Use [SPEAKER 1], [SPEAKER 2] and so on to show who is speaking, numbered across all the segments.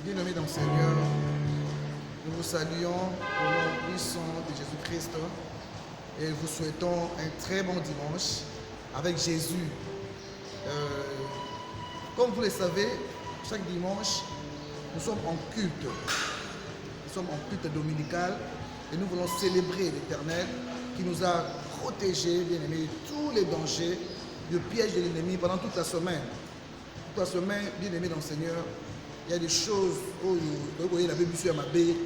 [SPEAKER 1] Bien-aimés dans le Seigneur, nous vous saluons au nom puissant de Jésus-Christ et vous souhaitons un très bon dimanche avec Jésus. Comme vous le savez, chaque dimanche, nous sommes en culte. Nous sommes en culte dominical et nous voulons célébrer l'Éternel qui nous a protégés, bien-aimés, de tous les dangers, du piège de l'ennemi pendant toute la semaine. Toute la semaine, bien-aimés dans le Seigneur, il y a des choses où vous voyez la Bible sur ma baie,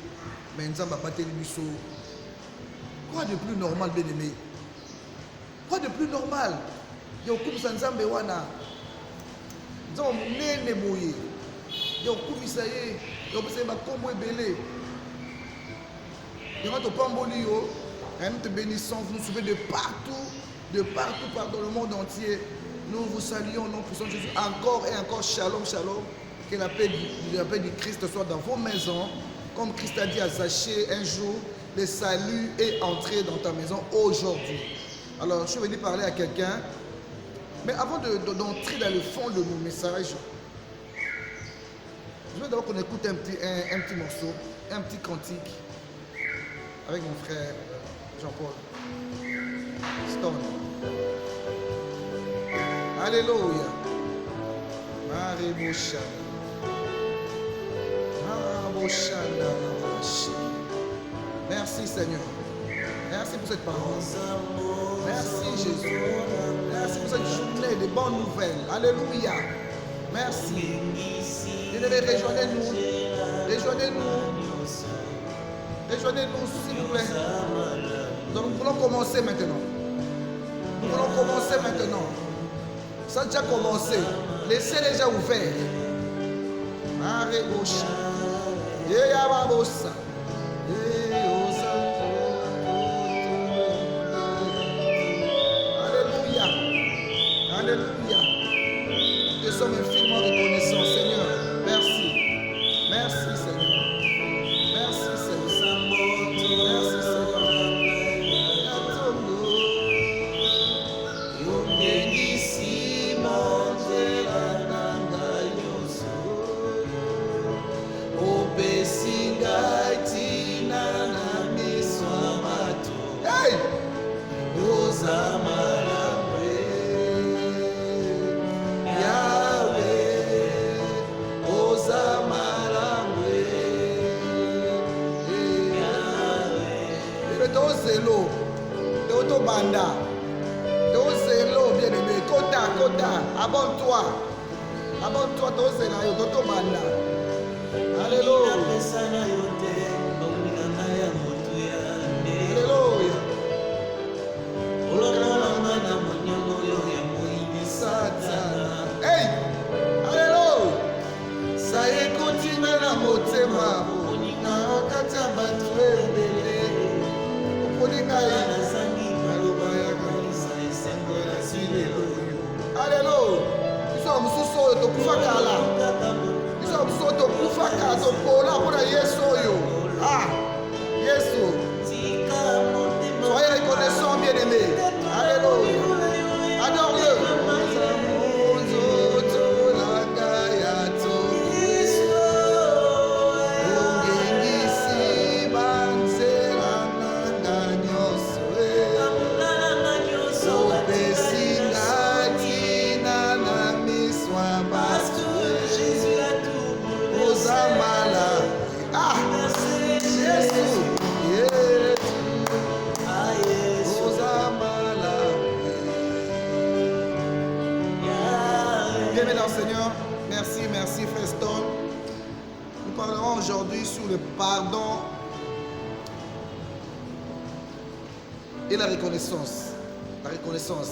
[SPEAKER 1] mais nous avons battu le buisson. Quoi de plus normal, bien-aimé? Quoi de plus normal? Il y a beaucoup de gens qui ont des bouillés. Il y a beaucoup de gens qui ont des bouillés. Il y a beaucoup de gens qui nous bénissons, vous nous suivez de partout dans le monde entier. Nous vous saluons au nom puissant de Jésus. Encore et encore, shalom, shalom. Que la paix du Christ soit dans vos maisons. Comme Christ a dit à Zachée un jour, le salut est entré dans ta maison aujourd'hui. Alors, je suis venu parler à quelqu'un. Mais avant d'entrer dans le fond de mon message, je veux d'abord qu'on écoute un petit morceau, un petit cantique avec mon frère Jean-Paul Stone. Alléluia. Merci Seigneur. Merci pour cette parole. Merci Jésus. Merci pour cette journée de bonnes nouvelles. Alléluia. Merci. Bien-aimés, rejoignez-nous. Rejoignez-nous, s'il vous plaît. Donc nous voulons commencer maintenant. Ça a déjà commencé. Laissez les gens ouverts. Alléluia. Alléluia. Nous sommes infiniment reconnaissants, Seigneur. Merci. Merci, Seigneur. Merci, Seigneur. Merci, Seigneur. Banda, Tozelo, bien-aimé, Kota, abonne-toi, Tozela, Toto Banda. Alléluia. Hey, alléluia. Ça y est, continue la motema. Alléluia. Nous sommes sous de Kufakala. Nous sommes sous de Kufaka, de Pola, pour Yeso. Ah, Yeso. Soyez reconnaissants, bien-aimés. Alléluia. Adore-le. Seigneur, merci Frère Stone. Nous parlerons aujourd'hui sur le pardon et la reconnaissance. La reconnaissance.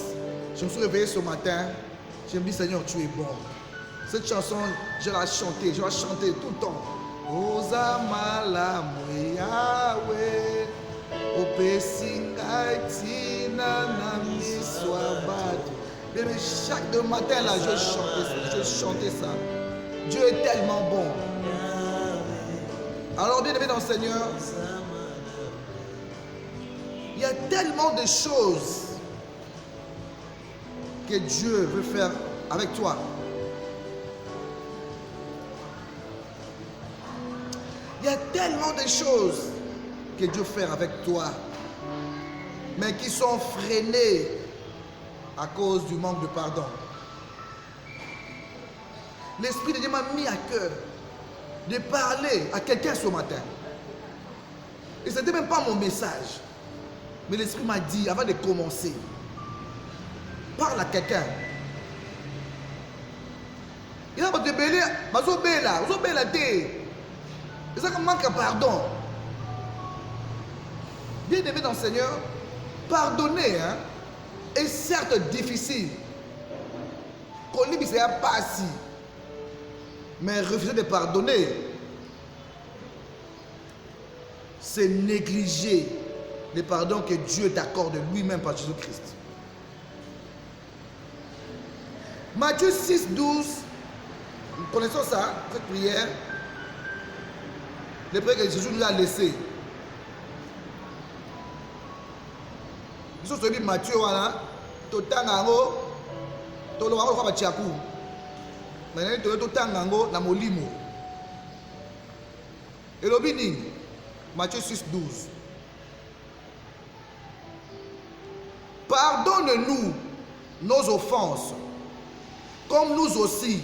[SPEAKER 1] Je me suis réveillé ce matin, je me dis Seigneur, tu es bon. Cette chanson, je la chantais tout le temps. Ozamala Yahweh, Opesingaiti Nanami Swabatu. Mais chaque matin là, je chantais ça. Dieu est tellement bon. Alors bien aimé dans le Seigneur, il y a tellement de choses que Dieu veut faire avec toi. Il y a tellement de choses que Dieu fait avec toi, mais qui sont freinées à cause du manque de pardon. L'Esprit de Dieu m'a mis à cœur de parler à quelqu'un ce matin. Et ce n'était même pas mon message. Mais l'Esprit m'a dit, avant de commencer, parle à quelqu'un. Il a dit, il a manque de pardon. Bien aimé dans le Seigneur, pardonner est certes difficile. Qu'on dit que c'est pas si. Mais refuser de pardonner, c'est négliger le pardon que Dieu t'accorde lui-même par Jésus-Christ. Matthieu 6, 12, nous connaissons ça, cette prière, le prière que Jésus nous a laissé. Nous sommes sur Matthieu, Totangango, Toloango, Kwabachiakou. Na molimo. Et l'obini, Matthieu 6, 12. Pardonne-nous nos offenses, comme nous aussi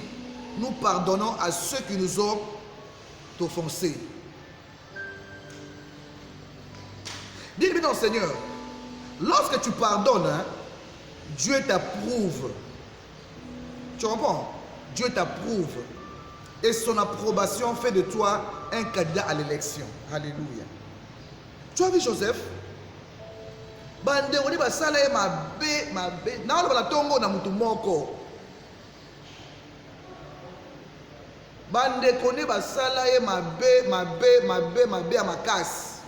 [SPEAKER 1] nous pardonnons à ceux qui nous ont offensés. Bien-aimé dans le Seigneur, lorsque tu pardonnes, Dieu t'approuve. Tu comprends? Dieu t'approuve. Et son approbation fait de toi un candidat à l'élection. Alléluia. Tu as vu Joseph? Bande on ba sala e mabe na ba tongo na mutu moko. Bande kone ba sala e mabe a makasi.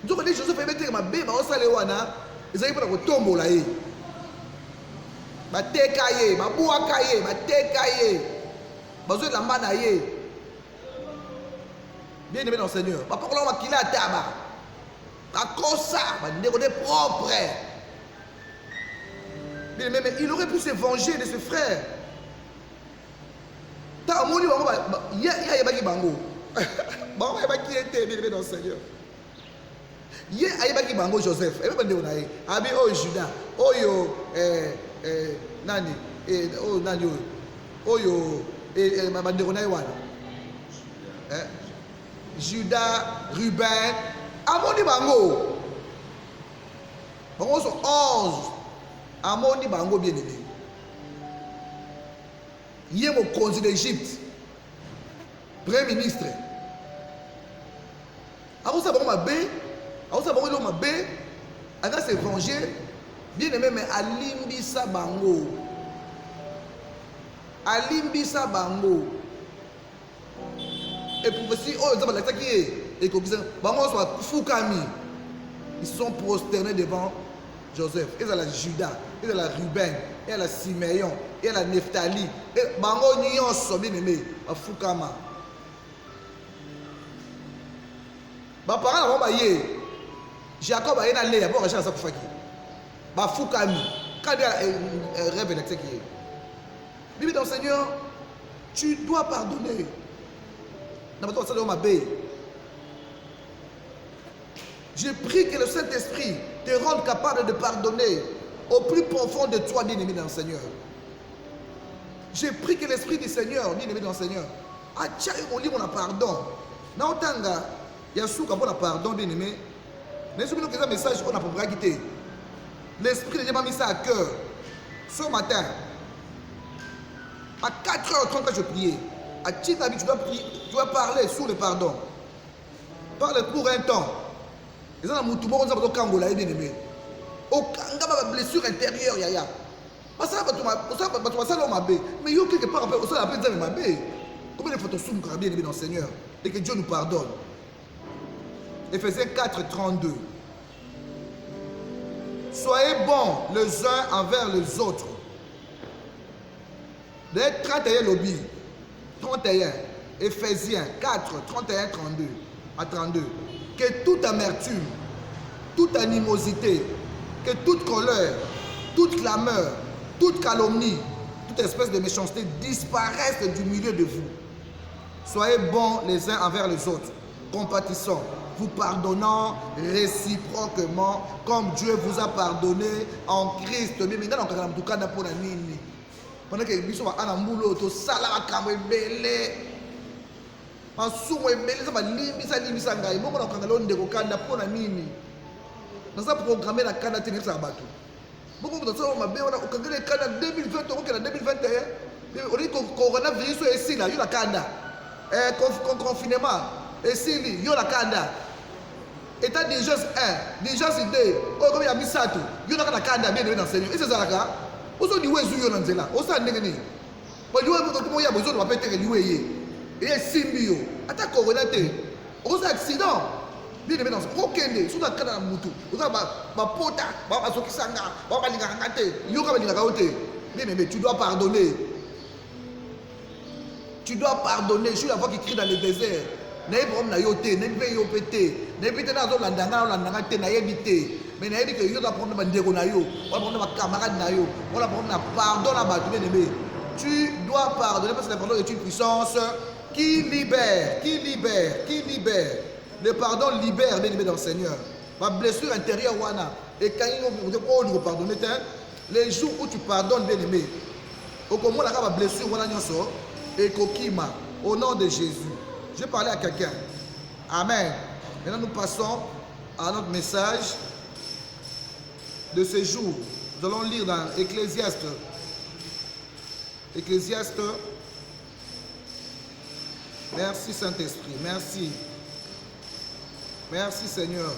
[SPEAKER 1] Nzoko di Joseph ebete mabe ba osala wana ezali pona ko tombola ye. Bateka ye, babuaka ye, bateka ye, bazo lamba na ye. Bien aimé dans le Seigneur, papa ko la makila taba. Bakosa, bandeko de propre. Bien aimé, mais il aurait pu se venger de ses frères. Ta moni bango ya baki bango. Bango ya baki était bien aimé dans le Seigneur. Ye ayebaki bango Joseph, ebe bandeko na ye. Abi oyo Judas, oyo nani nani oyo bandeko na ye wana Judas, Ruben, amoni bango so 11 amoni bango bien aimé. Ye mokonzi d'Égypte, premier ministre, akosa bango mabe, akosa bango eloko mabe, aka se venger. Bien aimé, mais alimbisa bango. Alimbisa bango. Et pour aussi, oh, ils ont attaqué. Et comme ça, bango soit fukami. Ils sont prosternés devant Joseph. Et là, Judas, et là, Ruben, et là, Simeon, et là, Nephtali. Et bango nyonso bien aimé, fukama. Ba parents ba yé. Jacob a été là, pour acheter ça pour faire. Bafukami, quand il y a un rêve électrique qui est. Bibi dans le Seigneur, tu dois pardonner. Je prie que le Saint-Esprit te rende capable de pardonner au plus profond de toi, bien-aimé dans le Seigneur. Je prie que l'Esprit du Seigneur, bien-aimé dans le Seigneur, attirer mon livre, on a pardon. Naotanga, il y a sous qu'on a pardon, bien-aimé. Mais si vous avez un message, on a pour quitter. L'Esprit de Dieu m'a mis ça à cœur. Ce matin, à 4h30 quand je priais, à Tinabi, tu dois parler sur le pardon. Parle pour un temps. Et ça, on a Kangola, bien aimé. Aucun blessure intérieure, yaya. Mais il y a quelque part, on s'en appelle Zambé. Combien de fois on bien aimé dans le Seigneur et que Dieu nous pardonne. Éphésiens 4, 32. Soyez bons les uns envers les autres. D'être 31 lobby. 31. Éphésiens 4, 31, 32 à 32. Que toute amertume, toute animosité, que toute colère, toute clameur, toute calomnie, toute espèce de méchanceté disparaissent du milieu de vous. Soyez bons les uns envers les autres, compatissants, vous pardonnant réciproquement comme Dieu vous a pardonné en Christ. Pendant que biso ba ana mbulo to sala makambo ebele masumo ebele za limbisa ngai bongo na kangalo ndeko kanda pona nini naza programmer na kanda tene sa bato bongo to so mabe wana okangele kanda 2020 okela 2021 on dit que coronavirus est là yo la kanda confinement esili yo la kanda état d'urgence 1 d'urgence 2 o comme ya misato yo na kanda bien dans Seigneur et c'est ça là. Oso liwe zuyo na nzela osa ndenge ni ba liwe ko ya bozo ba pete liwe ye e simbio ata corona te osa accident bien de dans okende so na kana mutu osa ba pota ba asokisanga ba balinga ngate yo ka balinga kaote bien mais tu dois pardonner, tu dois pardonner. Je suis la voix qui crie dans le désert na problème na yo te na pe yo pété na pété na zo landanga te na yebité. Mais il dit que tu dois prendre un ndeko na yo, on va prendre un camarade na yo, on va prendre un pardon là-bas, tu dois pardonner parce que le pardon est une puissance qui libère. Le pardon libère, bien aimé dans le Seigneur. Ma blessure intérieure, wana, et quand il nous pardonne, les jours où tu pardonnes, bien aimé, au comment la blessure, wana nyonso, et kokima, au nom de Jésus. Je parlais à quelqu'un. Amen. Maintenant nous passons à notre message de ce jour. Nous allons lire dans Ecclésiaste. Ecclésiaste. Merci Saint-Esprit. Merci. Merci Seigneur.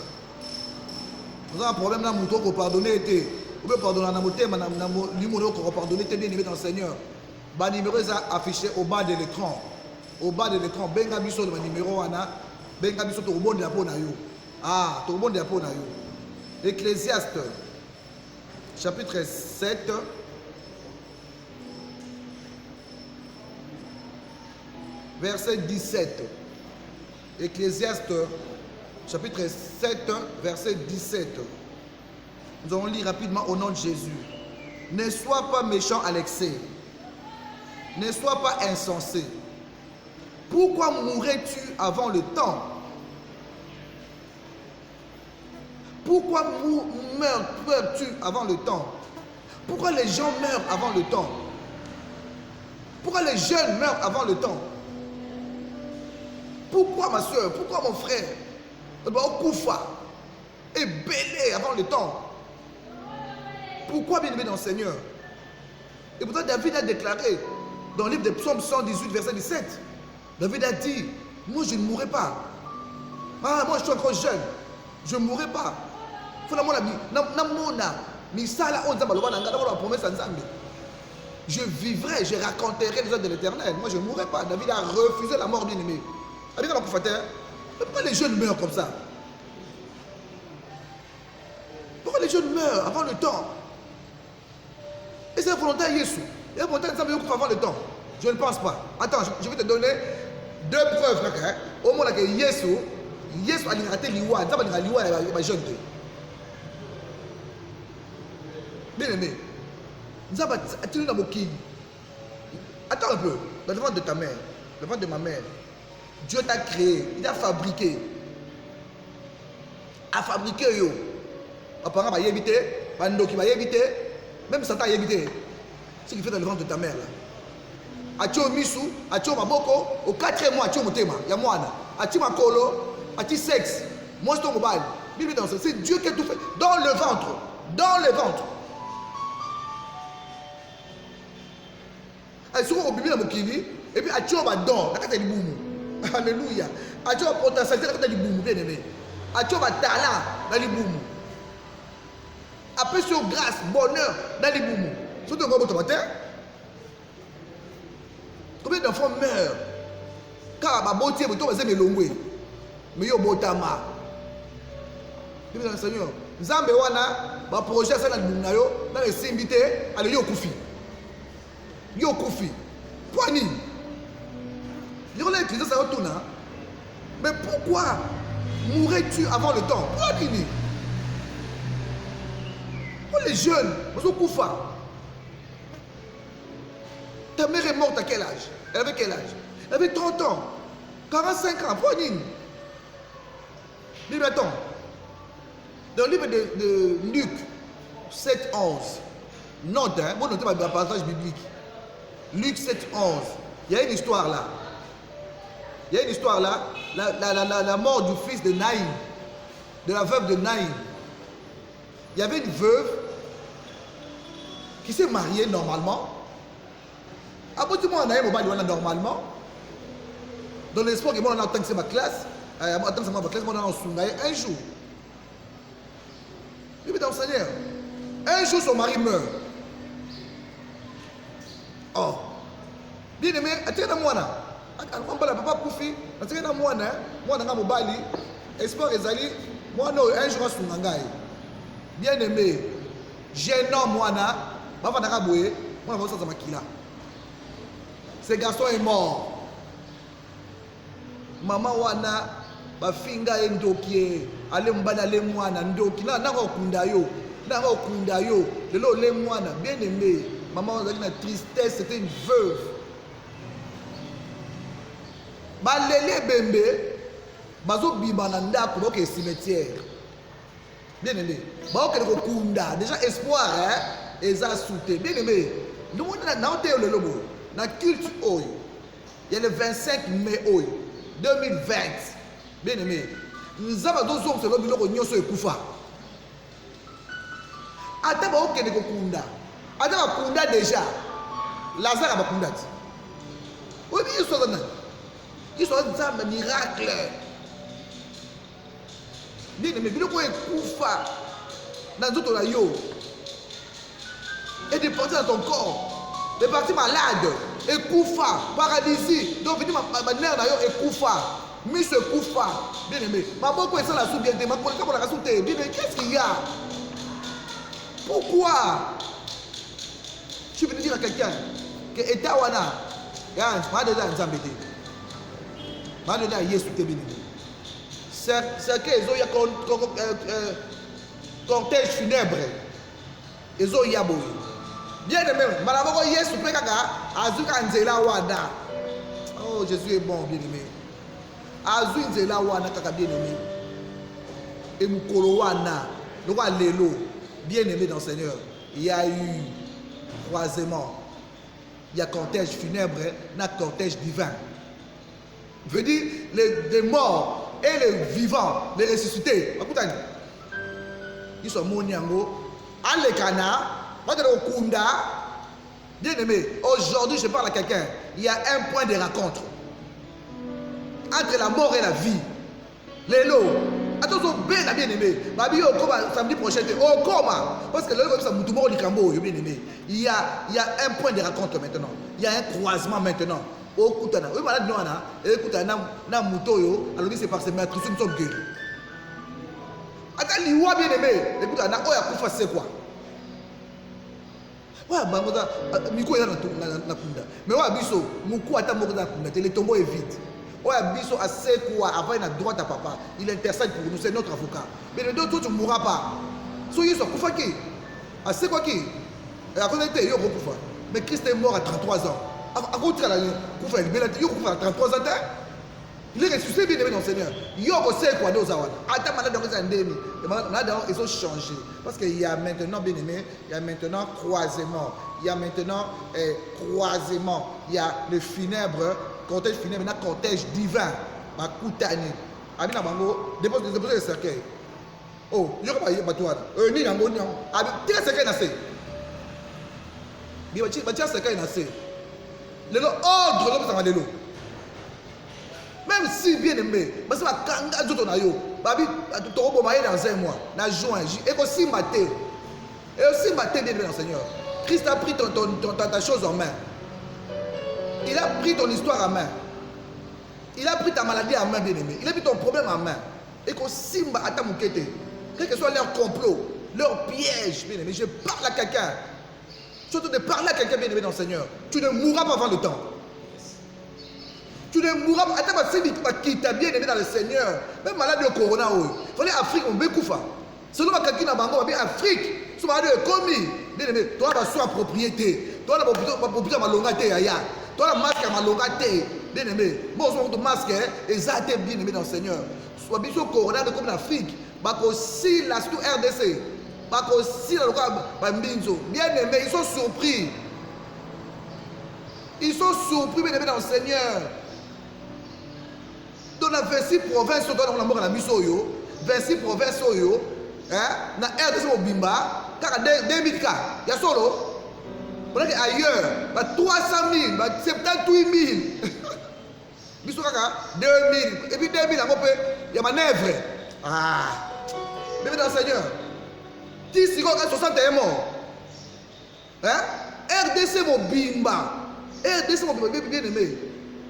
[SPEAKER 1] Nous avons un problème là, nous devons pardonner. Vous pouvez pardonner dans mon numéro qu'on va pardonner, bien aimé dans le Seigneur. Le numéro est affiché au bas de l'écran. Au bas de l'écran. Benga biso de mon numéro. Benga biso to bon de la peau na yo. Ah, to bon de la peau na yo. Ecclésiaste. Chapitre 7, verset 17. Ecclésiaste, chapitre 7, verset 17. Nous allons lire rapidement au nom de Jésus. Ne sois pas méchant à l'excès. Ne sois pas insensé. Pourquoi mourrais-tu avant le temps? Pourquoi meurs-tu avant le temps? Pourquoi les gens meurent avant le temps? Pourquoi les jeunes meurent avant le temps? Pourquoi ma soeur? Pourquoi mon frère? Okufa est belé avant le temps. Pourquoi bien aimé dans le Seigneur? Et pourtant David a déclaré dans le livre des Psaumes 118, verset 17, David a dit, moi je ne mourrai pas. Ah, moi je suis encore jeune. Je ne mourrai pas. Je vivrai, je raconterai les œuvres de l'Éternel. Moi je ne mourrai pas. David a refusé la mort bien-aimé. Pourquoi les jeunes meurent comme ça? Pourquoi les jeunes meurent avant le temps? Et c'est la volonté de Jésus. Et la volonté de Jésus avant le temps. Je ne pense pas. Attends, je vais te donner deux preuves. Au moment où Jésus a raté l'Iwa, il a l'Iwa et les jeunes. Bien aimé, nous avons attiré dans mon kid. Attends un peu, dans le ventre de ta mère, le ventre de ma mère, Dieu t'a créé, il a fabriqué. A fabriqué yo. Apparemment, il va y éviter, il va y éviter, même Satan va y éviter. Ce qui fait dans le ventre de ta mère là. Atio misu, atio maboko, au 4e mois, atio motema, ya mwana, atio makolo, atio sexe, moi c'est ton mobile. C'est Dieu qui a tout fait dans le ventre. Dans le ventre. Et puis atio va dans la carte du boum. Alléluia. Atio va potentialité la carte du boum, bien aimé. Atio va talent dans le boum. Après sur grâce, bonheur dans le boum. Surtout quand vous matin. Combien d'enfants meurent? Car ma beauté, vous tombez mes longues. Mais yo botama. Bien le Seigneur. Nzambe wana ba projet ça dans le boum na yo, dans les simbité, allez yo kufi. Yo kufi. Poani. Il y a utilisé ça retourne. Mais pourquoi mourrais-tu avant le temps? Poani. Pour les jeunes, vous kufa. Ta mère est morte à quel âge? Elle avait quel âge? Elle avait 30 ans. 45 ans, pourquoi Nine? Bible, attends. Dans le livre de Luc 7, 11, note, hein, bon, notez le passage biblique. Luc 7, 11. Il y a une histoire là. Il y a une histoire là. La mort du fils de Naïm, de la veuve de Naïm. Il y avait une veuve qui s'est mariée normalement. Après tout le monde a normalement. Dans l'espoir que moi, on a attendu ma classe. On a un jour. Oui, dans le Seigneur. Un jour, son mari meurt. Oh. Bien aimé, attends-moi là. On parle papa Koufi. Attends-moi là. Moi, on a mobali. Espoir ezali. Moi, non, un jour, on a bien aimé. Gênant, moi, là. Moi, on a boué. Moi, on a ça, makila. Ce garçon est mort. Maman wana bafinga endokie ale mbana ale mwana ndoki na okunda yo lelo le mwana bien aimé maman azali na tristesse, c'était une veuve balele bembe bazo bima na ndako boke cimetière bien aimé baoke ko kunda déjà espoir hein eza souté bien aimé nous na ote lelo bo na culte oyo il y a le 25 mai oyo 2020, bien aimé, nous avons deux hommes selon nous qui sont koufa. Attends, ok, ne kunda. Attends, kunda déjà. Lazare a kunda. Oui, ils sont là. Ils sont dans un miracle. Bien aimé, bien aimé, koufa. Dans tout ton aïe. Et de partir dans ton corps. De partir malade. Et koufa, paralysie. Donc, venez ma mère d'ailleurs et koufa. Miss koufa. Bien aimé. Ma beaucoup est ça la soubiété. Ma collègue pour la souté. Bien aimé, qu'est-ce qu'il y a? Pourquoi? Je veux dire à quelqu'un que Etawana, ma déjà en Zambété. Ma déjà Yesu te bien aimé. C'est que ils ont cortège funèbre. Ils ont yaboui. Bien aimé, malaboko Yesu pekaka azuka nzela wada. Oh, Jésus est bon, bien aimé. Azu nzela wana kaka bien aimé. Et mukolo wana, loko lelo, bien aimé dans le Seigneur. Il y a eu croisement. Il y a cortège funèbre, na cortège divin. Veut dire les morts et les vivants, les ressuscités. Ils sont moniango, alekana. Bien aimé, aujourd'hui je parle à quelqu'un. Il y a un point de rencontre entre la mort et la vie. Lélo, attention, bien aimé. Samedi prochain, au coma. Parce que bien aimé. Il y a un point de rencontre maintenant. Il y a un croisement maintenant. Oui, malade, alors c'est par ses maîtres, nous sommes guéris. Attends, l'Iwa bien aimé. Écoute, c'est quoi? Ouais, Miko est dans la kunda. Mais ouais, biso, Moukou attend beaucoup dans la kunda. Le tombeau est vide. Ouais, biso a c'est quoi? Avant, il a droit à papa. Il intercède pour nous, c'est notre avocat. Mais le dos, tu ne mourras pas. Soyez sur Koufa qui? A c'est quoi qui? Et à cause de Théo, Koufa. Mais Christ est mort à 33 ans. À cause de Koufa, il est à 33 ans. Il est ressuscité bien aimé dans le Seigneur. Yoko sait quoi nous avons. Attends, maintenant ils ont changé. Parce qu'il y a maintenant bien aimé, il y a maintenant croisement. Il y a maintenant croisement. Il y a le funèbre, cortège funèbre, maintenant cortège divin. Ma koutani. Abina bango, dépose le cercueil. Oh, il y a pas de batouane. Ni nango ni. Abi, tire cercueil nassé. Bi tire cercueil nassé. Le ordre l'homme ça va de l'eau. Même si bien aimé, parce que quand on a eu, babi, tu auras beau dans un mois, dans juin, et aussi maté, bien aimé dans le Seigneur. Christ a pris ta chose en main. Il a pris ton histoire en main. Il a pris ta maladie en main, bien aimé. Il a pris ton problème en main. Et que Simba a tamoukété, quel que soit leur complot, leur piège, bien aimé, je parle à quelqu'un. Surtout de parler à quelqu'un, bien aimé dans le Seigneur. Tu ne mourras pas avant le temps. Tu ne mourras pas. Attends, qui t'a bien aimé dans le Seigneur. Même malade de corona, il fallait Afrique, on veut koufa. Selon ma quelqu'un dans Bango, Afrique, ce malade est commis. Bien aimé, toi, tu as propriété. Toi, tu as propriété à ma longaté. Toi, la masque à ma longaté. bien aimé. Moi, je suis masque et ça a été bien aimé dans le Seigneur. Soit bien sûr Corona comme l'Afrique, aussi la RDC, aussi la Mbinzo. Bien aimé, ils sont surpris. Ils sont surpris, bien aimé dans le Seigneur. Dans la 26 provinces, on a mort à la Missoyo, 26 provinces, na RDC au Bimba, car 2000 cas, il y a solo. On a ailleurs, 300 000, 78 000. Biso kaka 2000 et puis 2000 il y a manœuvre. Ah. Mais dans le Seigneur. 10 secondes 61 morts. Hein? RDC Mobimba. RDC Mobimba bien aimé.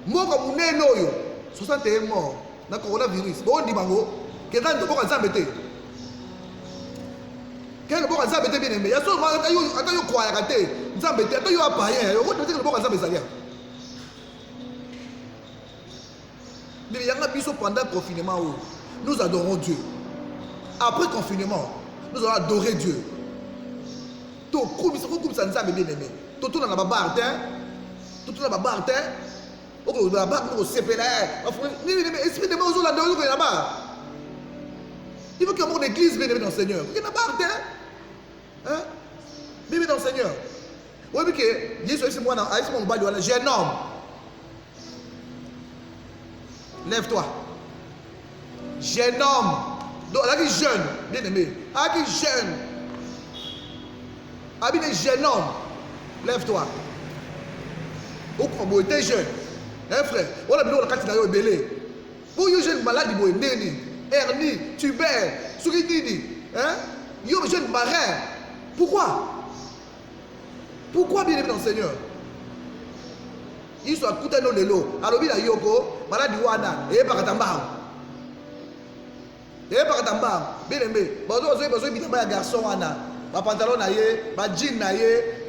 [SPEAKER 1] Moi comme on est loyo 61 morts dans coronavirus. Bon dit bango que dans de beaucoup zambete. Quel beaucoup zambete bien aimé. Ya so atayo kwa ya kate. Zambete atayo apayen. Yo ko te beaucoup zambete salia. Mais pendant le confinement, nous adorons Dieu. Après le confinement, nous allons adorer Dieu. Tout le ça nous a bien aimé. Tout le monde a barre, tout le monde a barre, tout le monde esprit de mort, là-bas. Il faut qu'il y ait une église bien aimée dans le Seigneur. Il y a une barre, hein? Bien aimé dans le Seigneur. Oui, mais que Jésus est moi, j'ai un homme. Lève-toi. Jeune homme. Donc, là, qui jeune, bien aimé. Ah, qui jeune. Ah, bien jeune homme. Lève-toi. Au combo, tu es jeune. Hein, frère? On a besoin de la carte belé. Pour les jeunes malades, ils vont hernie, tuber, souridini. Hein? Ils sont jeunes marins. Pourquoi? Pourquoi bien aimé dans le Seigneur? Ils sont à côté de l'eau. Alors, il y a Yoko, malade Wana, et Bakatambam. Et Bakatambam, bien aimé. Bazo, il y a un garçon, un pantalon, un jean,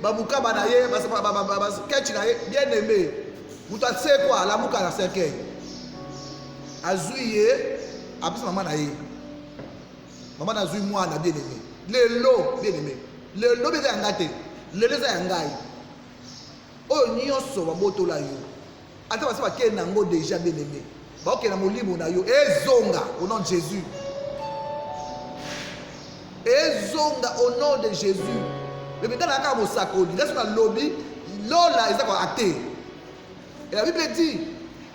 [SPEAKER 1] un moukaba, un sketch, bien aimé. Vous savez quoi? La mouka, la cercueil. Azouye, après maman naïe. Maman Azouye, moi, bien aimé. Le lot, bien aimé. Le lot, bien aimé. Le lot, bien aimé. Oh, nyonso wa moto la yo. Ata basi ba ke nango déjà bien aimé. Ba ke na molimo na yo ezonga au nom de Jésus. Ezonga au nom de Jésus. Mais maintenant na ka mo sakoli, là sur la lobby, lola ezako acté. Et la Bible dit,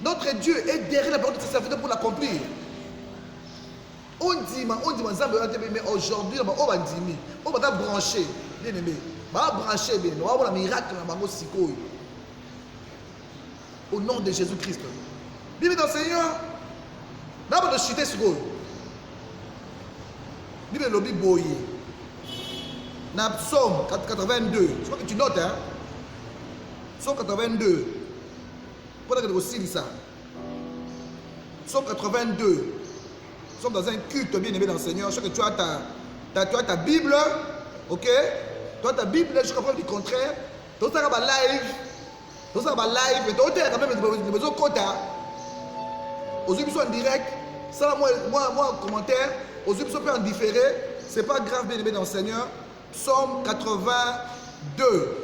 [SPEAKER 1] notre Dieu est derrière la parole de ses serviteurs pour l'accomplir. On dit Nzambe mais aujourd'hui on va dire, on va brancher, bien aimé. Brancher bien, on va avoir un miracle dans le Sikoy. Au nom de Jésus-Christ. Bible dans le Seigneur. D'abord de chuter Sikoy. Bible lobby boye. Dans Psaume 82. Je crois que tu notes, hein. Psaume 82. Pour que tu aussi ça. Psaume 82. Nous sommes dans un culte bien aimé dans le Seigneur. Je sais que tu as ta Bible. Ok? Toi, ta Bible, je comprends du contraire. Tout ça va live. Tout ça va live. Mais tu as quand même besoin de quota. Aux yeux, en direct. Ça, moi, commentaire. Aux yeux, en différé. Ce n'est pas grave, bien aimé dans le Seigneur. Psaume 82.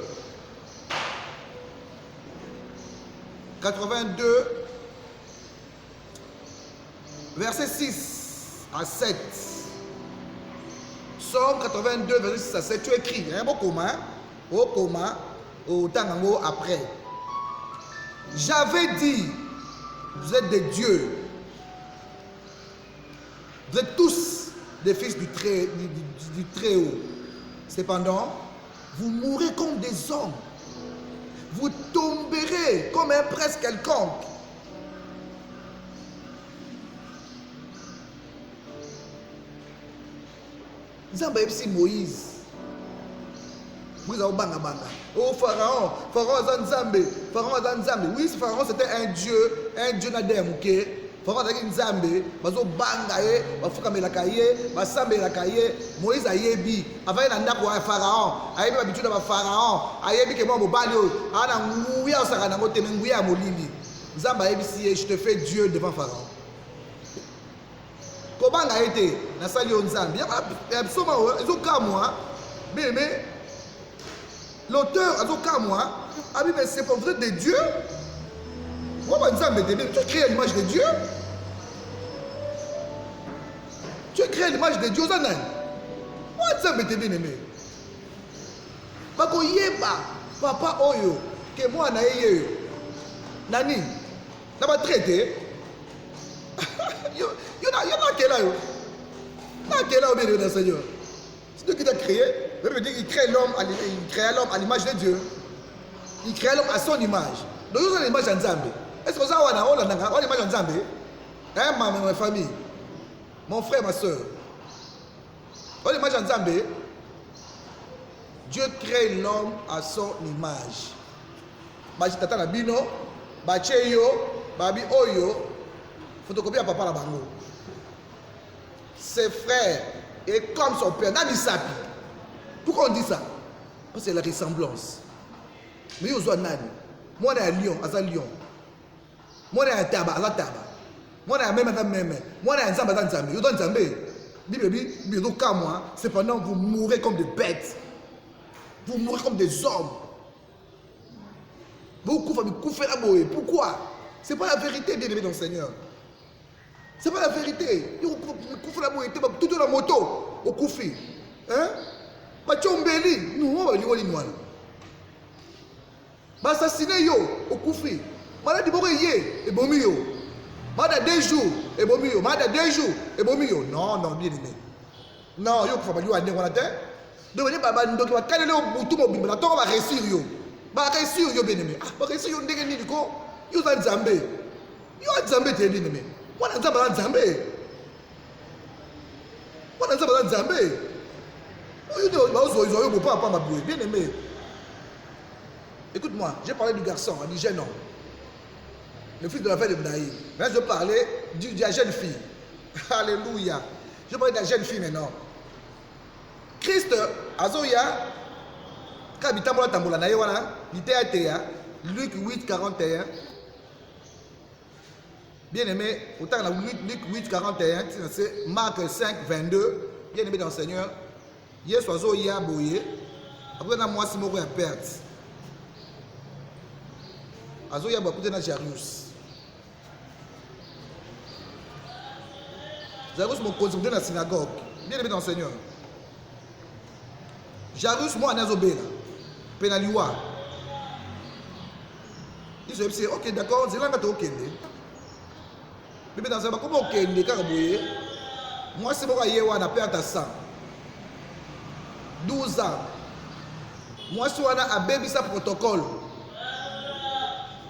[SPEAKER 1] 82. Verset 6 à 7. Psaume 82, verset 6 à 7. Tu écris, hein, au coma, au tango après. J'avais dit, vous êtes des dieux. Vous êtes tous des fils du Très-Haut. Cependant, vous mourrez comme des hommes. Vous tomberez comme un prince quelconque. Nzamba epsi Moïse. Moïse a banga. Oh Pharaon, Pharaon Nzambe, oui, Pharaon c'était un dieu nadem, ok. Pharaon était Nzambe, bazo banga ye, bafuka melaka ye, basambe melaka ye. Moïse a yebi, avant il a ndako Pharaon, a yebi babitu na Pharaon, a yebi ke mo mobali o, ana nguya osaka na ngote nguya molili. Nzamba epsi, je te fais Dieu devant Pharaon. Comment a été dans sa lion Zambie? Ils ont qu'à moi, mais l'auteur a qu'à moi. Ah oui, mais c'est pour vous êtes des dieux. Tu as créé l'image de Dieu. Tu as créé l'image de Dieu. Moi, Nzambe te bien aimé. Bako yeba papa oyo ke moi na ye nani na ba traité yo na kela yo na kela bien le Seigneur. C'est Dieu qui t'a créé. Même dire qu'il crée l'homme à l'image de Dieu. Il crée l'homme à son image. Donc vous avez l'image de Nzambe. Est-ce que vous avez l'image de Nzambe? Hein, ma famille, mon frère, ma soeur. Vous avez l'image de Nzambe? Dieu crée l'homme à son image. Baji tata na bino, bache yo, babi oyo, photocopie à papa la bango. Ses frères et comme son père, n'a dit ça. Pourquoi on dit ça? Parce que c'est la ressemblance. Mais yo zo nani? Moi na lion, aza lion. Moi na taba, aza taba. Moi na même. Moi na nzamba za nzambe. Yo do nzambe. Bibi do ka moi, cependant vous mourrez comme des bêtes. Vous mourrez comme des hommes. Vous coufez la boue. Pourquoi? C'est pas la vérité, bien aimé dans le Seigneur. C'est pas la vérité. Vous coufez la boue. Tout la moto. Vous coufez. Hein? Machombeli. Nous, on va dire noir. Assassiné yo. Vous coufez. Malade de yé. Et bomi yo. Malade 2 jours. Et bomi yo. Malade 2 jours. Et bomi yo. Non, bien aimé. Non, yo, faut pas dire à la terre. Donc, il va réussir. Va réussir, yo bien aimé. Va réussir, yo ndenge nini ko. Yo za nzambe. Yo nzambe te bien aimé. Moi nzambe za nzambe. Moi nzambe za nzambe. Yo ba ozo yo go pas ma boué. Bien aimé. Écoute-moi, j'ai parlé du garçon, du jeune homme. Le fils de la fête de Bnaï. Maintenant, je parlais de la jeune fille. Alléluia. Je parlais de la jeune fille maintenant. Christ, Azoya, quand il tambola tambola na yewana, il était à Luc 8, 41. Bien aimé, autant dans Luc 8, 41, c'est Marc 5, 22. Bien aimé dans le Seigneur. Yes, Azoya boye. Après, on a moi, c'est mon perte. Azoya boye, après, on a Jarius. Jarius, mon conseiller dans la synagogue. Bien aimé dans le Seigneur. Jarus, moi, on a zobé là. Penaliwa. Ils se disent, ok, d'accord, c'est là que tu es ok. Mais dans ce cas, comment ok, moi, c'est moi qui ai perdu à 100. 12 ans. Moi, si on a un bébé, ça protocole.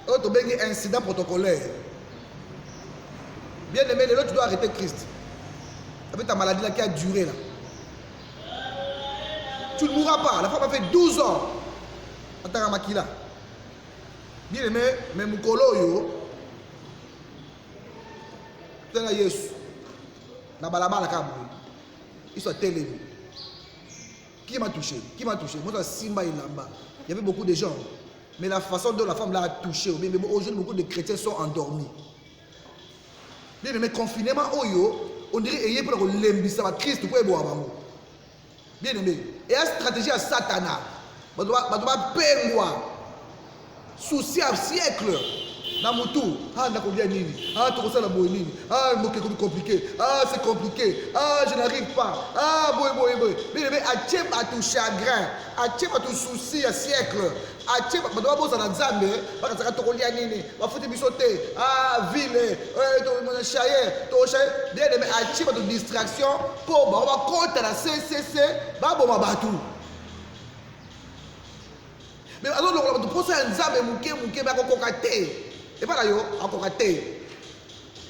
[SPEAKER 1] Tu as un incident protocolaire. Bien aimé, tu dois arrêter Christ. Avec ta maladie là qui a duré là. Tu ne mourras pas. La femme a fait 12 ans. Attends, Makila. Bien aimé, mais Moukolo yo. Tu es Yesu. Na balaba la kabou. Ils sont télé. Qui m'a touché? Qui m'a touché? Moi, Simba et Lamba. Il y avait beaucoup de gens. Mais la façon dont la femme l'a touché, aujourd'hui, beaucoup de chrétiens sont endormis. Bien aimé, confinement, on dirait qu'il y a pour le Christ pour boire. Bien aimé. Et la stratégie à Satana. On doit pengwa. Souci à siècle. Namutu. Ah, n'a combien nini. Ah, tu ressens la boinine. Ah, c'est compliqué. Ah, c'est compliqué. Ah, je n'arrive pas. Ah, boy. Bien aimé, attiens à tout chagrin. Attiens à tout souci à siècle. Attiens à tout souci à Nzambe. Parce que tu as nini. Va foutre bisoté. Ah, ville. Tu chayer. Bien aimé, attiens à toute distraction. Pour on va compter la CCC. Va bon ma batou. Mais alors, on va poser un Nzambe mouké, mais à cocaté. Et pas là, à cocaté.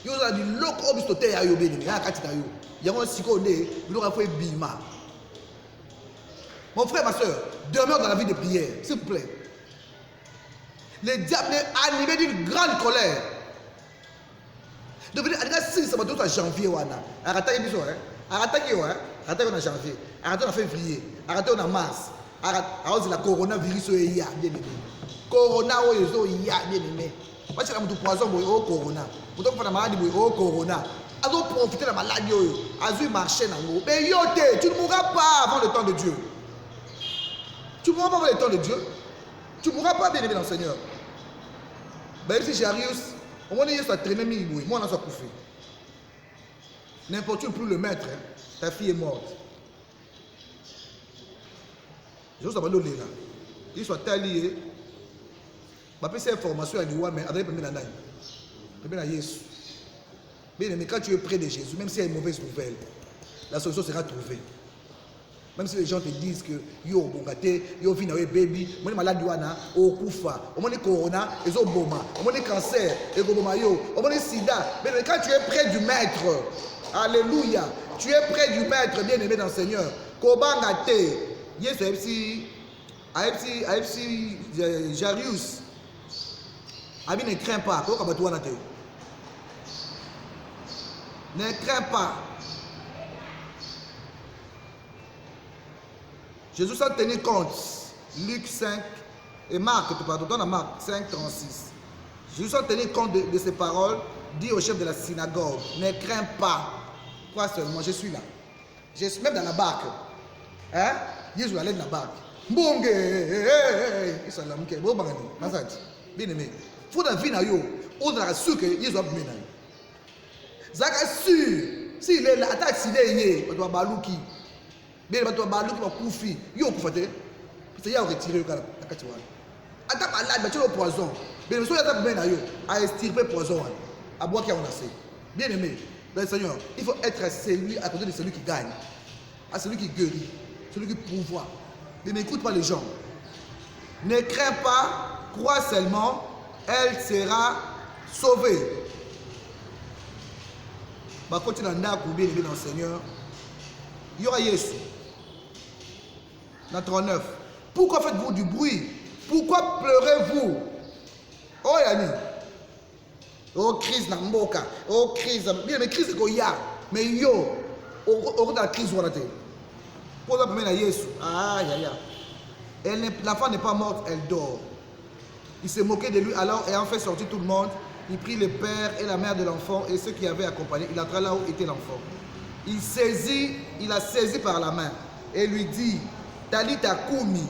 [SPEAKER 1] Yo a dit loco obistoté à yo béni. Ya katita yo. Ya on sikone, il aura fait bima. Mon frère, ma soeur, demeure dans la vie de prière, s'il vous plaît. Le diable est animé d'une grande colère. Devenez à 6 ça janvier wana. Arrêtez biso hein. Arrêtez yo hein. Arrêtez en janvier. Arrêtez en février. Arrêtez en mars. Arrêtez la coronavirus ya bien aimé. Corona oyo ya bien aimé. Parce que la poison au corona. Vous avez la maladie au corona. Alors profiter de la maladie, azu marcher dans l'eau. Mais yote, tu ne mourras pas avant le temps de Dieu. Tu ne mourras pas avant le temps de Dieu. Tu ne mourras pas bien aimé dans le Seigneur. Ben si Jarius, Au moins, il soit traîné, moi, on a soit couffé. N'importe où, plus le maître, hein, ta fille est morte. Je sais pas là. Il soit taillé. Ma petite information à l'Iwa, mais avec le Nanaï. Le Jésus. Mais quand tu es près de Jésus, même s'il y a une mauvaise nouvelle, la solution sera trouvée. Même si les gens te disent que yo bongate, yo vina baby, on est malade wana, o kufa, on est corona, et zo boma, on est cancer, et go boma yo, on est sida. Mais quand tu es près du maître, alléluia, tu es près du maître, bien aimé dans le Seigneur. Kobangate, yes, AFC Jarius, Abi ne crains pas, ne crains pas. Jésus s'en tenait compte. Luc 5 et Marc, pardon, Marc 5, 36. Jésus s'en tenait compte de ces paroles, dit au chef de la synagogue, ne crains pas. Quoi seulement, je suis là. Je suis même dans la barque. Hein? Jésus allait dans la barque. Bonge, il s'en l'a mis. Bien aimé. Il faut que la vie on a su que Jésus a mené. Zaka sûr, s'il est là, attaque s'il est là, on doit balouki. Bien, on doit balouki, on koufi. Yo koufate. Parce qu'il y a retiré le cas. Attaque malade, tu as le poison. Bien, si on attaque bien, à extirper le poison, à boire qui a assez. Bien aimé, le Seigneur, il faut être celui à côté de celui qui gagne, à celui qui guérit, celui qui pourvoit. Mais n'écoute pas les gens. Ne crains pas, crois seulement, elle sera sauvée. Bah, quand tu as bien aimé dans le Seigneur, il y aura Jésus. Dans 39. Pourquoi faites-vous du bruit? Pourquoi pleurez-vous? Oh Yanni. Oh crise Namboka. Oh crise. Bien, mais crise c'est ya. Mais yo. On a la crise où on a été. Pour la première Jésus. Ah, ya. L'enfant n'est pas morte, elle dort. Il s'est moqué de lui alors et en fait sortir tout le monde. Il prit le père et la mère de l'enfant et ceux qui avaient accompagné. Il entra là où était l'enfant. Il a saisi par la main et lui dit, Talita Koumi,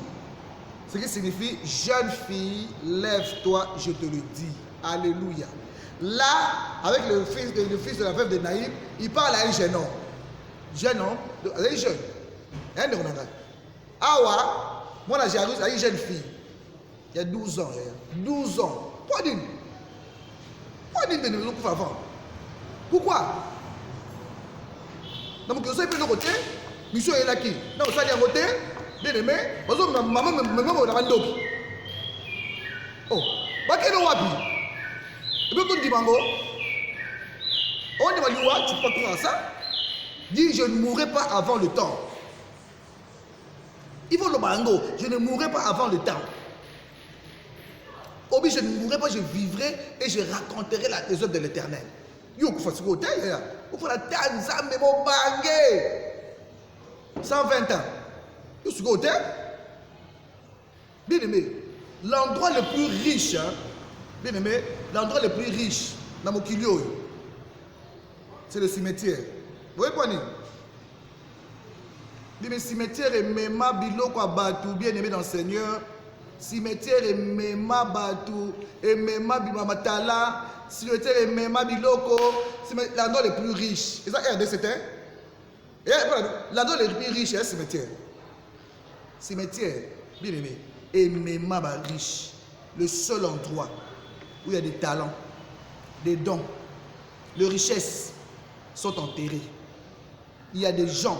[SPEAKER 1] ce qui signifie, jeune fille, lève-toi, je te le dis. Alléluia. Là, avec le fils de la veuve de Naïm, il parle à un jeune homme. Jeune homme, un jeune. Awa, moi là j'ai à une jeune fille. Il y a 12 ans. 12 ans. Quoi dire? Pourquoi? Donc, vous savez, le côté, monsieur est là qui? Non, ça vient côté, bien aimé, maman me rend d'eau. Oh, quel est wapi? Et puis, on dit, Mango, on dit, tu peux croire ça? Dis, je ne mourrai pas avant le temps. Il faut le Mango, je ne mourrai pas avant le temps. Oh, je ne mourrai pas, je vivrai et je raconterai les œuvres de l'Éternel. Yo, vous faites ce côté, vous faites la Tanzanie, mon bangé. 120 ans. Yo, ce côté. Bien aimé, l'endroit le plus riche, bien aimé, l'endroit le plus riche dans mon kilio, c'est le cimetière. Vous voyez quoi? Le cimetière est même biloko abatou, bien aimé dans le Seigneur. Cimetière est même batou, et même bimamatala, cimetière est même biloko, l'endroit le plus riche. Et ça, RD c'était? L'endroit le plus riche est le cimetière. Cimetière, bien aimé, est même riche. Le seul endroit où il y a des talents, des dons, les richesses sont enterrées. Il y a des gens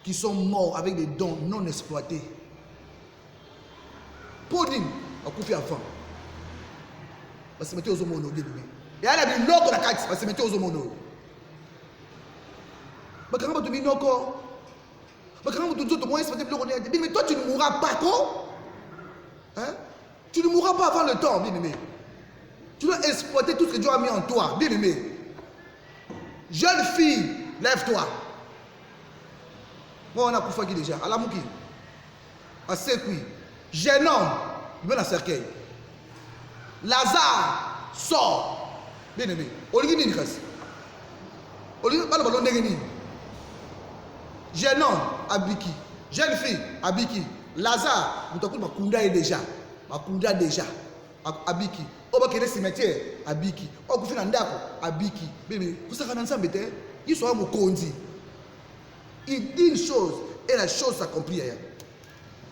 [SPEAKER 1] qui sont morts avec des dons non exploités. Poding, on coupe avant. On se mettait aux homonos. Et elle a dit l'autre la carte, on se mettait aux homonos. Mais quand on te dit non, mais quand on te dit non, mais toi tu ne mourras pas, quoi. Hein? Tu ne mourras pas avant le temps, bien aimé. Tu dois exploiter tout ce que Dieu a mis en toi, bien aimé. Jeune fille, lève-toi. Moi, on a pour qui déjà? À la mouki. À Sekui. Jeune homme, il va dans le cercueil. Lazare sort. Bien aimé. Olivier Nidras. Olivier, pas le ballon d'Egeni. Jeune homme, Abiki. Jeune fille, Abiki. Lazare, nous t'as dit, Makunda est déjà. Makunda déjà. abiki. Obakele cimetière, abiki. Okufi na ndako, abiki. Bébé, vous savez dans ça bête, ils sont à Mokondi. Il dit une chose et la chose s'accomplit.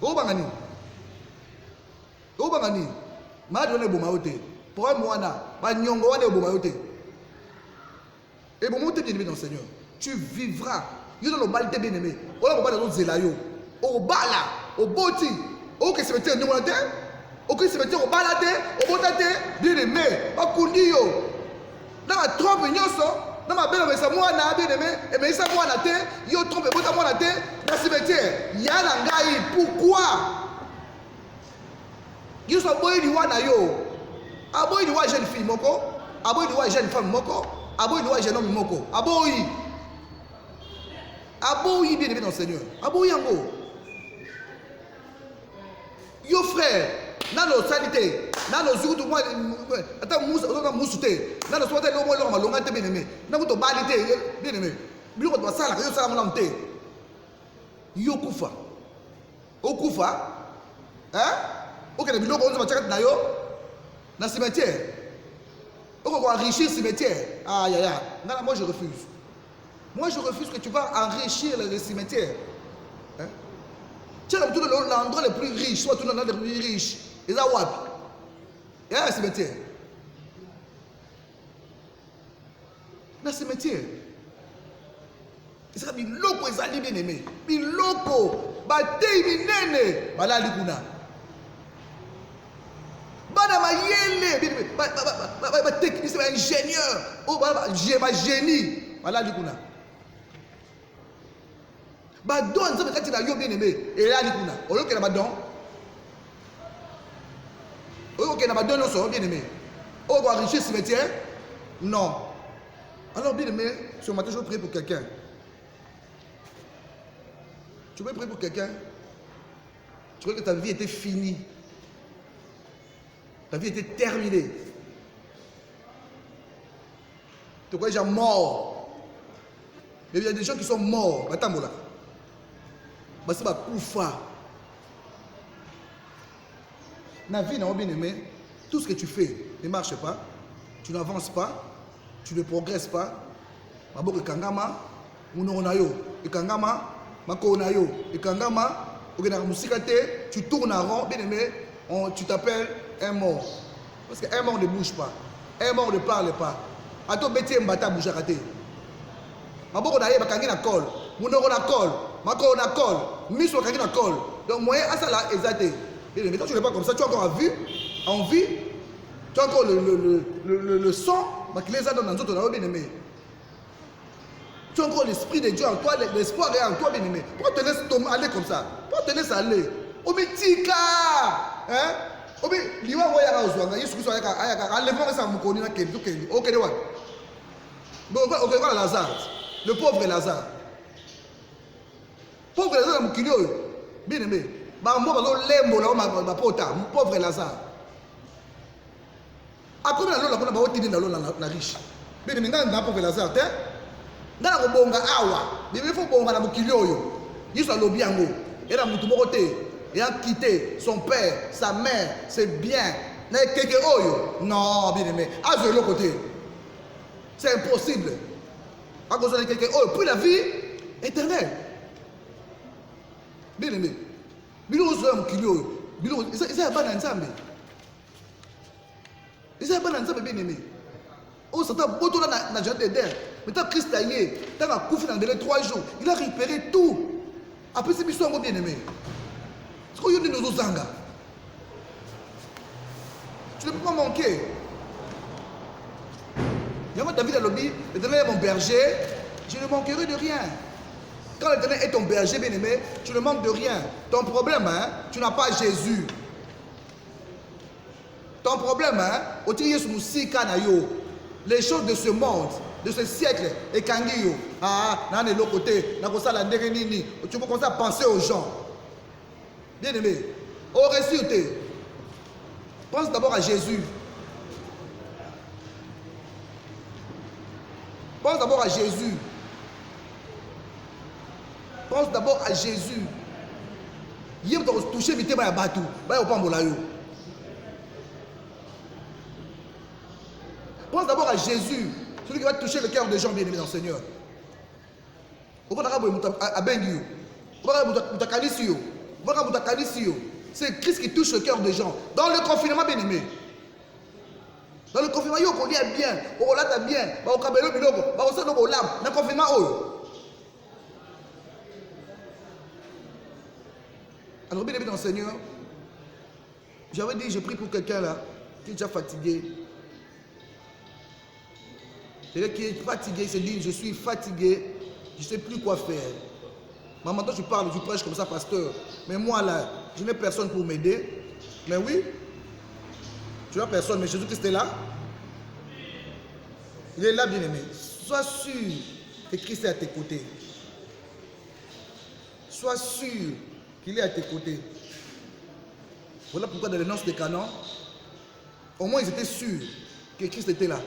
[SPEAKER 1] Obangani. Obangani. Madone bomaote. Pour un moana, ba nyongo wane bomaote. Et bon monte bien aimé dans le Seigneur. Tu vivras. Yo dans le bal bien aimé. Ola ko ba dans zelayo. O bala, o boti. O que cimetière no monate. O que cimetière o balade, o botate, bien aimé. O kundiyo. Na ma trompe nyoso, na ma belle mesa mwana bien aimé, et mais ça mwana te, yo trompe bota mwana te, na cimetière. Ya na ngai, pourquoi? Yo so boy di wana yo. Aboy di wa jeune fille moko, aboy di wa jeune femme moko, aboy di wa jeune homme moko. Aboy. Aboy bien aimé dans le Seigneur. Aboy yango. Yo frère, nano salité, nano zukutu moi ata musute, nano soite lo mo lo malonga te bien aimé. Nako to balité bien aimé. Bilo ko sala yo sala mo te. Yo kufa. Okufa? Hein? OK, bilo ko nzo bachaka na yo. Dans le cimetière. On va enrichir le cimetière. Aïe aïe aïe. Non, moi je refuse. Moi je refuse que tu vas enrichir le cimetière. Hein? Tu es dans l'endroit le plus riche, soit tout l'endroit le plus riche. Et ça, wapi? Il y a un cimetière. Dans le cimetière. Il sera biloko et zali bien aimé. Biloko. Batei binene. Bala likuna. Bana mayele, ba technicien, ba ingénieur, oh ba génie, voilà likuna. Ba don ça peut-être na yo bien aimé, et là likuna. Olo ke na ba don. Olo ke na ba don no so bien aimé. Oh va enrichir cimetière? Non. Alors bien aimé, ce matin je veux prier pour quelqu'un. Tu veux prier pour quelqu'un? Tu crois que ta vie était finie? Ta vie était terminée. Tu crois déjà mort. Mais il y a des gens qui sont morts. Attends, là. C'est pas koufa. La vie, non, bien aimé. Tout ce que tu fais ne marche pas. Tu n'avances pas. Tu ne progresses pas. Maboko kangama, munonayo. Ekangama, makonayo. Ekangama, tu tournes en rond, bien aimé. Tu t'appelles un mort. Parce qu'un mort ne bouge pas. Un mort ne parle pas. Ato beti mbata bouge raté. Maboko na ye bakangi na col. Munoko na col. Mako na col. Miso bakangi na col. Donc moyen asala ezate. Mais quand tu n'es pas comme ça, tu as encore envie. Tu as encore le sang. Mais les adonne dans d'autres bien aimé. Tu as encore l'esprit de Dieu en toi, l'espoir est en toi bien aimé. Pourquoi te laisses aller comme ça? Pourquoi te laisses aller? Omitika! Hein? Obi, liwa voya ozwanga Yesu Kristo ayaka enlèvement ça mukoni na kendi kendi. OK de wa. Bon, OK voilà Lazare. Le pauvre Lazare. Pauvre Lazare mukili oyo. Bien aimé. Ba mbo ba lembo la ba pota, pauvre Lazare. Akomi na lola kuna ba otindi na lola na riche. Bien aimé ngana pauvre Lazare te. Ngana ko bonga awa. Bien il faut bonga na mukili oyo. Yesu alobi yango. Era mutu moko te. Et a quitté son père, sa mère, ses biens. Non, bien aimé. À de l'autre côté. C'est impossible. À cause de quelqu'un. Oh, puis la vie éternelle. Bien aimé. Bilo zoom kilo. Bilo, c'est un bon ensemble. C'est un bon ensemble, bien aimé. Oh, ça t'a beau là na jardin d'air. Mais t'as Christ taillé. T'as ma couffé dans les 3 jours. Il a récupéré tout. Après, c'est mission bien aimé. Tu ne peux pas manquer. David a lobby, l'Éternel est mon berger, je ne manquerai de rien. Quand l'Éternel est ton berger, bien aimé, tu ne manques de rien. Ton problème, hein, tu n'as pas Jésus. Ton problème, hein, les choses de ce monde, de ce siècle, et kangiyo, nan de l'autre côté, tu peux commencer à penser aux gens. Bien aimé, au ressuscité, pense d'abord à Jésus. Pense d'abord à Jésus. Pense d'abord à Jésus. Il y a touché mi tema ya batu, ba yo pambola yo. Jésus, celui qui va toucher le cœur des gens bien-aimés dans le Seigneur. C'est Christ qui touche le cœur des gens. Dans le confinement, bien-aimé. Dans le confinement, il y a bien, on l'a bien, on a bien, on a le confinement. Alors, bien-aimé dans le Seigneur, j'avais dit, je prie pour quelqu'un là, qui est déjà fatigué. Quelqu'un qui est fatigué, il se dit, je suis fatigué, je ne sais plus quoi faire. Mais maintenant, je parle, je prêche comme ça, pasteur. Mais moi là, je n'ai personne pour m'aider. Mais oui, tu n'as personne, mais Jésus-Christ est là. Il est là, bien-aimé. Sois sûr que Christ est à tes côtés. Sois sûr qu'il est à tes côtés. Voilà pourquoi dans les noces des canons, au moins ils étaient sûrs que Christ était là.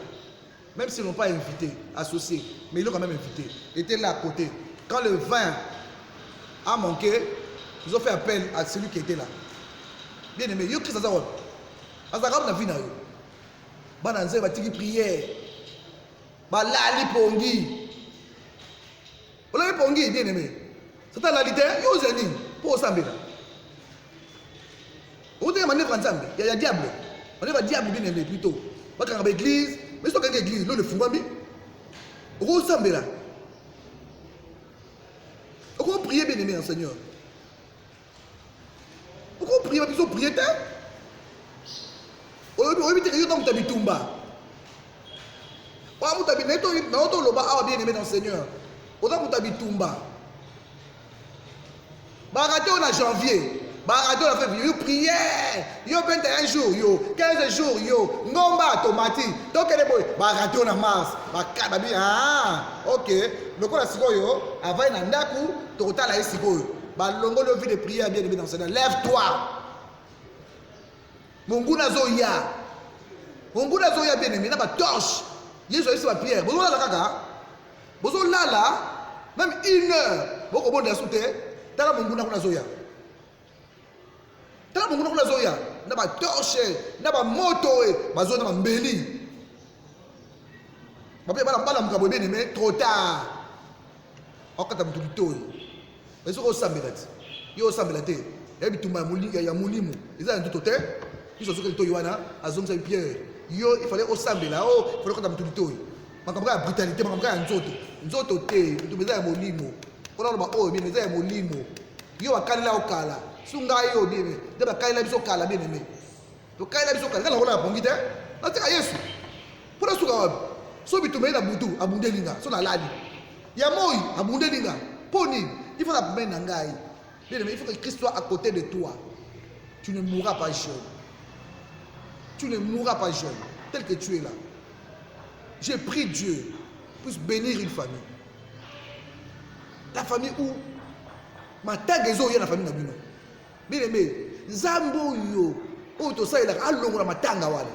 [SPEAKER 1] Même s'ils ne l'ont pas invité, associé, mais ils l'ont quand même invité. Il était là à côté. Quand le vin a manqué, ils ont fait appel à celui qui était là. Bien aimé, yo Christ Azarod. Azarod n'a vu na yo. Bananze batiki prière. Balali pongi. Balali pongi, bien aimé. C'est la réalité, yo zeni pour sambela. Vous avez manœuvre ensemble, il y a diable. Manœuvre diable bien aimé plutôt. Pas quand l'église, mais c'est pas quand l'église, là le fumami. Vous ressemblez là. Pourquoi prier bien aimé, Seigneur? Pourquoi prier? Parce qu'ils ont prié, hein? On va éviter que vous avez mis Tumba. On va éviter que vous avez bien aimé dans le Seigneur. On va éviter que vous Tumba. Baraté on a janvier. Baraté on a février. Yo prière. Yo 21 jours. Yo 15 jours. Yo ngomba tomati. Donc elle est boy. Baraté on a mars. Ah ok. Donc on a sikoyo. Avant il y a ndaku. Total a sikoyo. Balongo le vie de prière bien aimé dans le Seigneur. Lève-toi. Munguna zoya. Munguna zoya bien aimé. N'a pas torche. Yesu a ici ma pierre. Bozo la kaka. Bozo là. Même 1 heure. Boko bon de souter. Tala munguna kuna zoya. Tala munguna kuna zoya. Na ba torche, na ba moto bazo na mbeli. Ba pe bala mukabo bien aimé trop tard. Okata mutu bitoi. Ezo ko sambelati. Yo sambelate. Ya bituma mulinga ya mulimu. Eza nduto te. Iso soka bitoi wana azongisa pierre. Yo il fallait osambela. Oh, il fallait okata mutu bitoi. Makambo ya brutalité, makambo ya nzoto. Nzoto te, mutu beza ya molimo. On a oh bien les molimo yo akalela okala sunga yo bien de ba kalela biso kala bien aimé to kalela biso kala ngala bongi te na tika Yesu pour la suka wabi so bitumé na butu abundelinga so na lali ya moi abundelinga poni il faut la mena ngai bien aimé il faut que Christ soit à côté de toi. Tu ne mourras pas jeune, tu ne mourras pas jeune tel que tu es là. J'ai pris Dieu pour bénir une famille. La famille où ma tag est la famille Nabino. Bien aimé, Zambo yo, auto ça il a allongé la matanga wale.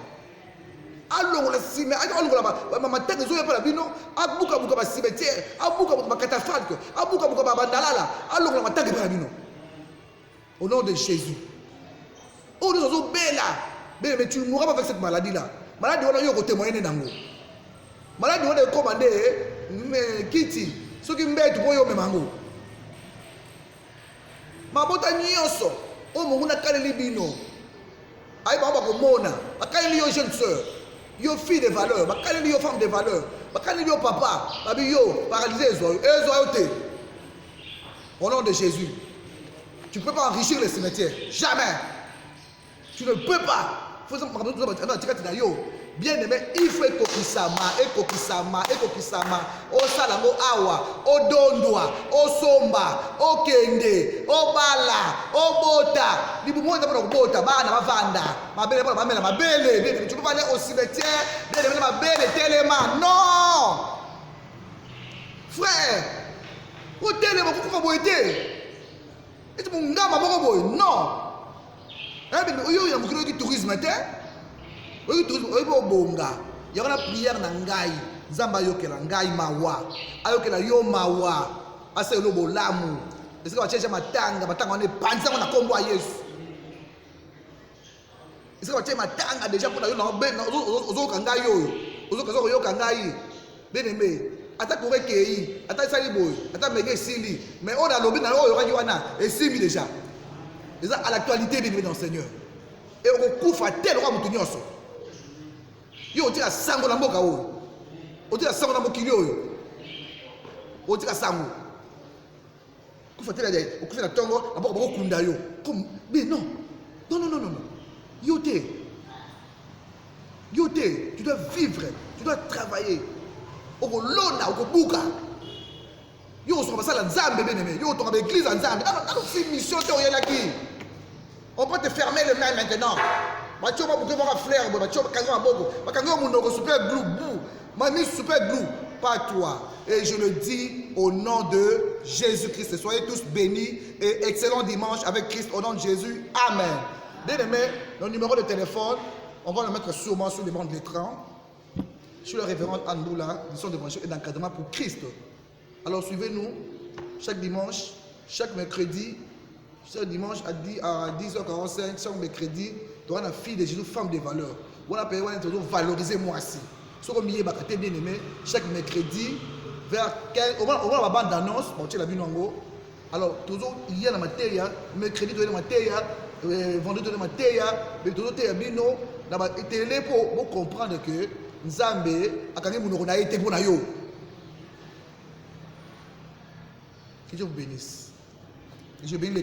[SPEAKER 1] Allongé la cimetière, allongé la ma tag est la Nabino, abuka buka ba cimetière, abuka buka ba catafalque, abuka buka ba bandalala, allongé la matanga la Nabino. Au nom de Jésus. Oh nous sommes bella. Bien aimé, tu ne mourras pas avec cette maladie là. Maladie on a eu côté moyen nango. Maladie on a commandé mais kiti. Ce qui m'aide pour yo memango. Mabota nyonso o munguna kaleli bino. Ay ba ko mona, bakaleli yo jeune sœur, yo fille de valeur, bakaleli yo femme de valeur, bakaleli yo papa, babi yo paralysé ezo te. Au nom de Jésus. Tu ne peux pas enrichir les cimetières, jamais. Tu ne peux pas. Bien aimé, il faut ekokisama, o salango awa, o dondwa, o somba, o kende, o bala, o bota. Libu mo ndapona kubota bana bavanda, mabele bona bamela mabele, bien tu peux pas aller au cimetière, bien aimé mabele telema. Non! Frère, o telema kuko boité. Et tu ngama moko boy, non. Eh bien, yo mukiro ki tourisme te. Oui, bonga. Il y a une prière na ngai. Zamba yokela ngai mawa. Ayokela yo mawa. Asa yo lobo lamu. Est-ce que va chercher matanga, matanga on est panza on a combo à Yesu. Est-ce que va chercher matanga déjà pour na yo na ozo kanga yo. ozokaza koyoka ngai bien aimé ata kore kei ata sali boy ata mege sili mais on a lobby na oyo yokaki wana esimi déjà eza à l'actualité bien aimé dans le Seigneur et okokufa te lokola motu nyonso yo otika sango na mboka oyo otika sango na mokili oyo otika sango kufa te la okufa na tongo na mboka bakokunda yo comme mais non non non non non yo te tu dois vivre tu dois travailler okolona okobuka yo osoka basala nzambe bien aimé yo otonga baeglise ya nzambe alofi mission te oyelaki on peut te fermer le main maintenant batio babuke baka flair boye batio bakangi maboko bakangi monoko super glue bou mami super glue pas toi et je le dis au nom de Jésus-Christ soyez tous bénis et excellent dimanche avec Christ au nom de Jésus amen. Bien aimé le numéro de téléphone on va le mettre sûrement sur les bancs de l'écran. Je suis le révérend Andoula, mission d'évangile et d'encadrement pour Christ. Alors suivez-nous chaque dimanche, chaque mercredi, chaque dimanche à 10h45, chaque mercredi, tu auras une fille de Jésus, femme de valeur. On a payé, on a valorisé moi aussi. Ce qu'on m'y est bien aimé, chaque mercredi, vers 15, au moins la bande d'annonce, bon, tu l'as vu non. Alors, toujours, il y a la matière, mercredi, tu as la matière, vendredi, tu as la matière, mais toujours, tu as bino, télé pour comprendre que Nzambe akangi munoko na été pour na yo. Que Dieu vous bénisse. Je bénis les